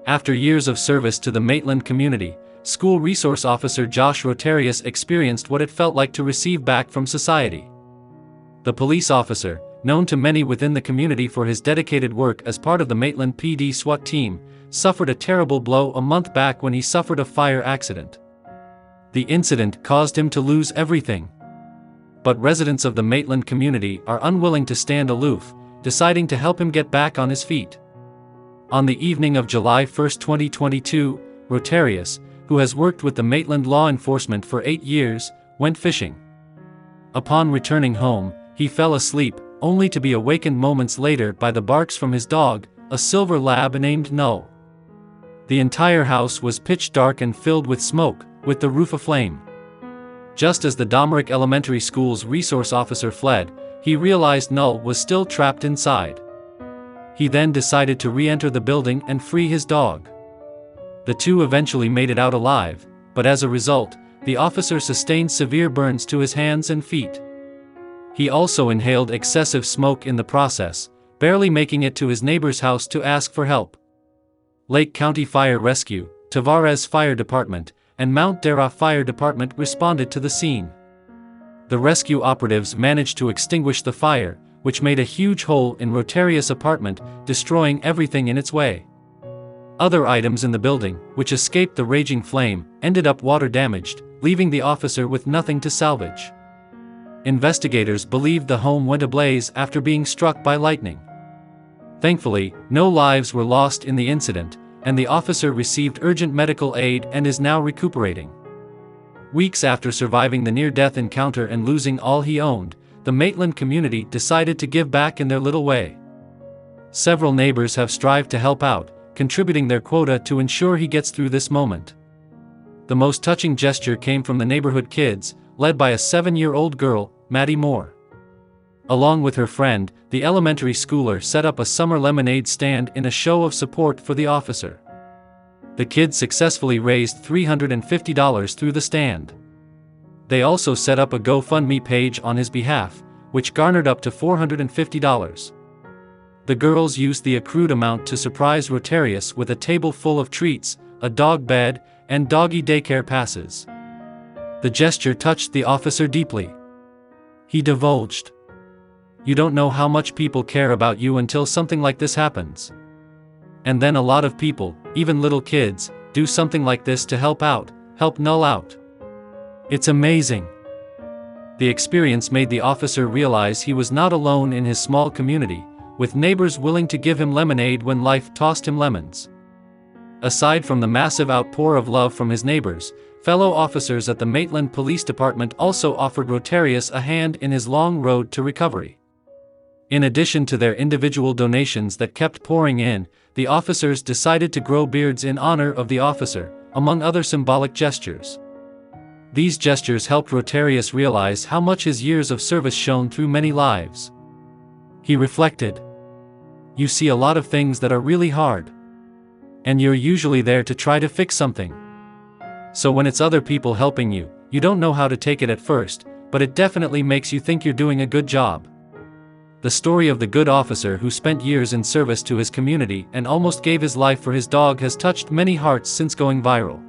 After years of service to the Maitland community, School Resource Officer Josh Rotarius experienced what it felt like to receive back from society. The police officer, known to many within the community for his dedicated work as part of the Maitland PD Swat Team, suffered a terrible blow a month back when he suffered a fire accident. The incident caused him to lose everything. But residents of the Maitland community are unwilling to stand aloof, deciding to help him get back on his feet. On the evening of July 1, 2022, Rotarius, who has worked with the Maitland law enforcement for 8 years, went fishing. Upon returning home, he fell asleep, only to be awakened moments later by the barks from his dog, a silver lab named No. The entire house was pitch dark and filled with smoke, with the roof aflame. Just as the Domerick Elementary School's resource officer fled, he realized Null was still trapped inside. He then decided to re-enter the building and free his dog. The two eventually made it out alive, but as a result, the officer sustained severe burns to his hands and feet. He also inhaled excessive smoke in the process, barely making it to his neighbor's house to ask for help. Lake County Fire Rescue, Tavares Fire Department, and Mount Dara Fire Department responded to the scene. The rescue operatives managed to extinguish the fire, which made a huge hole in Rotarius' apartment, destroying everything in its way. Other items in the building, which escaped the raging flame, ended up water damaged, leaving the officer with nothing to salvage. Investigators believed the home went ablaze after being struck by lightning. Thankfully, no lives were lost in the incident, and the officer received urgent medical aid and is now recuperating. Weeks after surviving the near-death encounter and losing all he owned, the Maitland community decided to give back in their little way. Several neighbors have strived to help out, contributing their quota to ensure he gets through this moment. The most touching gesture came from the neighborhood kids, led by a 7-year-old girl, Maddie Moore. Along with her friend, the elementary schooler set up a summer lemonade stand in a show of support for the officer. The kids successfully raised $350 through the stand. They also set up a GoFundMe page on his behalf, which garnered up to $450. The girls used the accrued amount to surprise Rotarius with a table full of treats, a dog bed, and doggy daycare passes. The gesture touched the officer deeply. He divulged, "You don't know how much people care about you until something like this happens. And then a lot of people, even little kids, do something like this to help Null out. It's amazing." The experience made the officer realize he was not alone in his small community, with neighbors willing to give him lemonade when life tossed him lemons. Aside from the massive outpour of love from his neighbors, fellow officers at the Maitland Police Department also offered Rotarius a hand in his long road to recovery. In addition to their individual donations that kept pouring in, the officers decided to grow beards in honor of the officer, among other symbolic gestures. These gestures helped Rotarius realize how much his years of service shone through many lives. He reflected, "You see a lot of things that are really hard. And you're usually there to try to fix something. So when it's other people helping you, you don't know how to take it at first, but it definitely makes you think you're doing a good job." The story of the good officer who spent years in service to his community and almost gave his life for his dog has touched many hearts since going viral.